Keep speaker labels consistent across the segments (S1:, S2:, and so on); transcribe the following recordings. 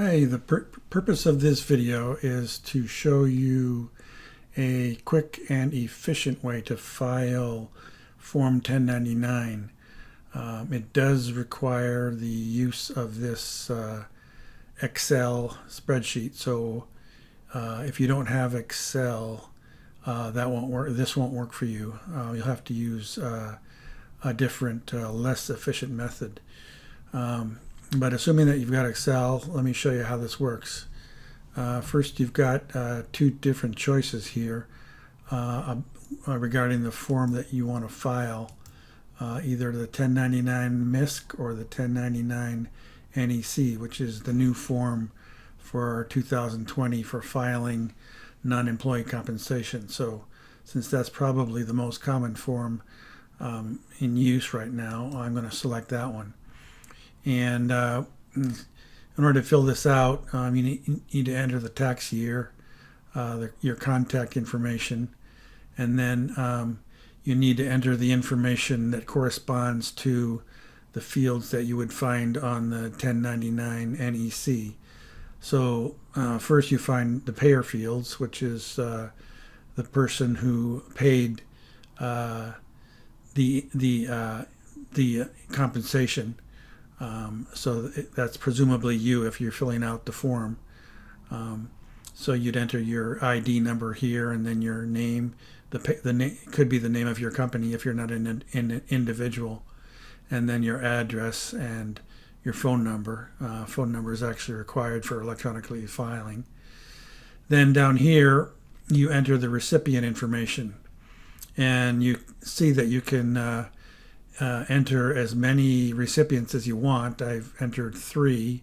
S1: Hi, the purpose of this video is to show you a quick and efficient way to file Form 1099. It does require the use of this Excel spreadsheet. So if you don't have Excel, that won't work. This won't work for you. You'll have to use a different, less efficient method. But assuming that you've got Excel, let me show you how this works. First, you've got two different choices here regarding the form that you want to file, either the 1099 MISC or the 1099 NEC, which is the new form for 2020 for filing non-employee compensation. So since that's probably the most common form in use right now, I'm going to select that one. And in order to fill this out, you need to enter the tax year, your contact information, and then you need to enter the information that corresponds to the fields that you would find on the 1099 NEC. So first you find the payer fields, which is the person who paid the compensation. So that's presumably you if you're filling out the form. So you'd enter your ID number here, and then your name. The name could be the name of your company if you're not an individual, and then your address and your phone number. Phone number is actually required for electronically filing. Then down here you enter the recipient information, and you see that you can enter as many recipients as you want. I've entered 3,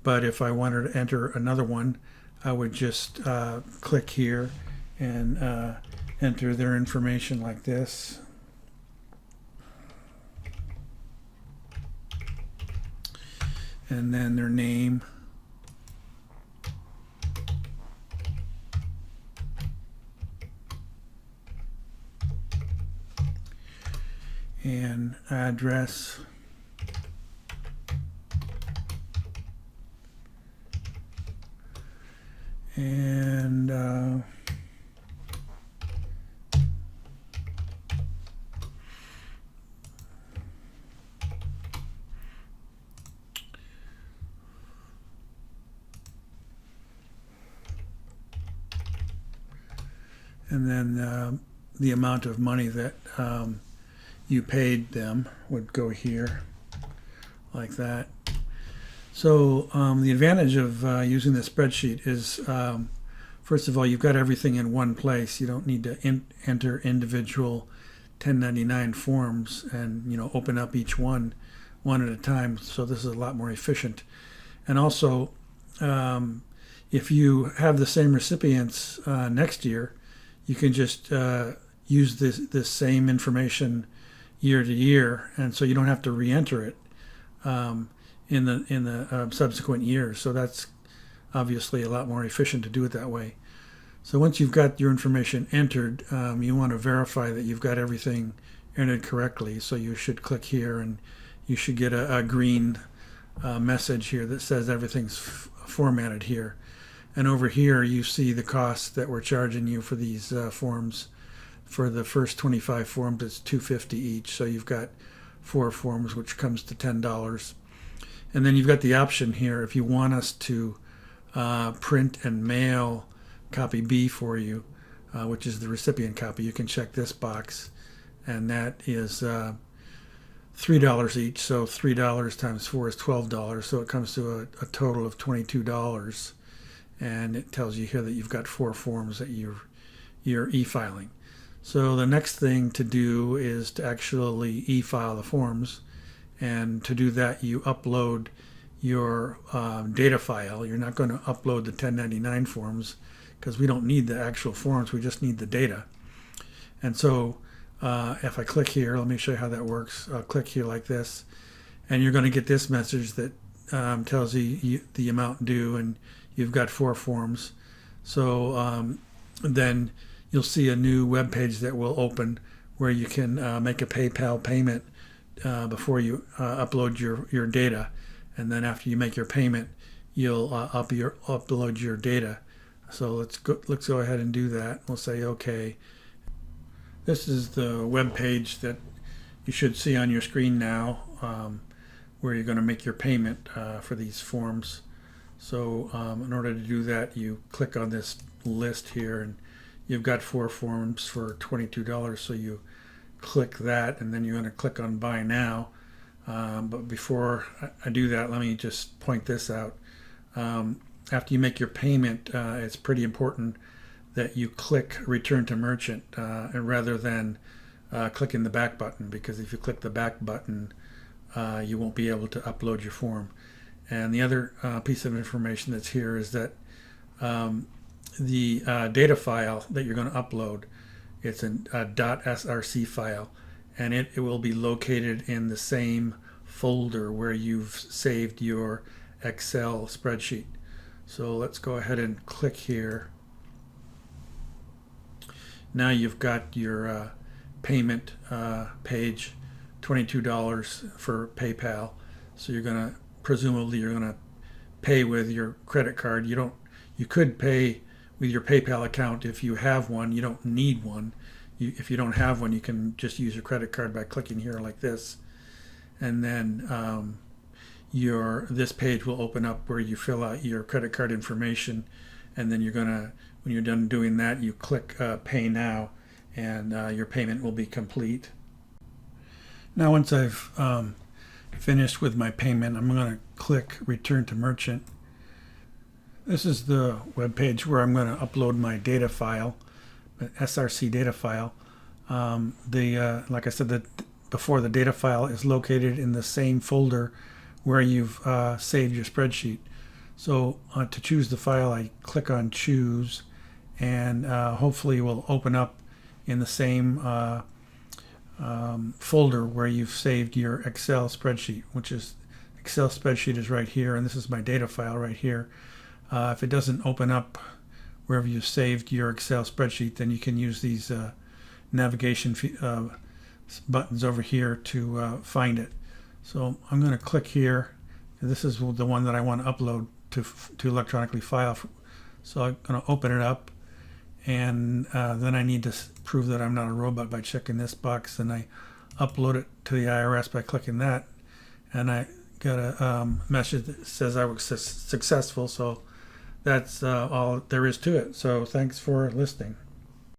S1: but if I wanted to enter another one, I would just click here and enter their information like this. And then their name. And address. And then the amount of money that you paid them would go here like that. So the advantage of using this spreadsheet is, first of all, you've got everything in one place. You don't need to enter individual 1099 forms and open up each one at a time. So this is a lot more efficient. And also, if you have the same recipients next year, you can just use this same information year to year, and so you don't have to re-enter it in the subsequent years. So that's obviously a lot more efficient to do it that way. So once you've got your information entered, you want to verify that you've got everything entered correctly. So you should click here, and you should get a green message here that says everything's formatted here. And over here you see the costs that we're charging you for these forms. For the first 25 forms, it's $2.50 each. So you've got 4 forms, which comes to $10. And then you've got the option here, if you want us to print and mail copy B for you, which is the recipient copy, you can check this box, and that is $3 each. So $3 times 4 is $12. So it comes to a total of $22. And it tells you here that you've got 4 forms that you're e-filing. So the next thing to do is to actually e-file the forms, and to do that you upload your data file. You're not going to upload the 1099 forms because we don't need the actual forms, we just need the data. And so if I click here, let me show you how that works. I'll click here like this, and you're going to get this message that tells you the amount due, and you've got 4 forms. So then you'll see a new web page that will open where you can make a PayPal payment before you upload your data. And then after you make your payment, you'll upload your data. So let's go ahead and do that. We'll say OK. This is the web page that you should see on your screen now, where you're going to make your payment for these forms. So in order to do that, you click on this list here, and you've got 4 forms for $22. So you click that, and then you're going to click on Buy Now. But before I do that, let me just point this out. After you make your payment, it's pretty important that you click Return to Merchant and rather than clicking the back button, because if you click the back button, you won't be able to upload your form. And the other piece of information that's here is that the data file that you're going to upload, it's a .src file, and it will be located in the same folder where you've saved your Excel spreadsheet. So let's go ahead and click here. Now you've got your payment page, $22 for PayPal. So presumably you're gonna pay with your credit card. You could pay with your PayPal account if you have one. You don't need one. If you don't have one, you can just use your credit card by clicking here like this, and then this page will open up where you fill out your credit card information, and then when you're done doing that, you click Pay Now, and your payment will be complete. Now once I've finished with my payment, I'm going to click Return to Merchant. This is the web page where I'm going to upload my data file, an SRC data file. Like I said, before, the data file is located in the same folder where you've saved your spreadsheet. So to choose the file, I click on Choose, and hopefully it will open up in the same folder where you've saved your Excel spreadsheet, which is Excel spreadsheet is right here, and this is my data file right here. If it doesn't open up wherever you've saved your Excel spreadsheet, then you can use these navigation buttons over here to find it. So I'm going to click here. This is the one that I want to upload to electronically file. So I'm going to open it up, and then I need to prove that I'm not a robot by checking this box, and I upload it to the IRS by clicking that, and I got a message that says I was successful. So that's all there is to it. So thanks for listening.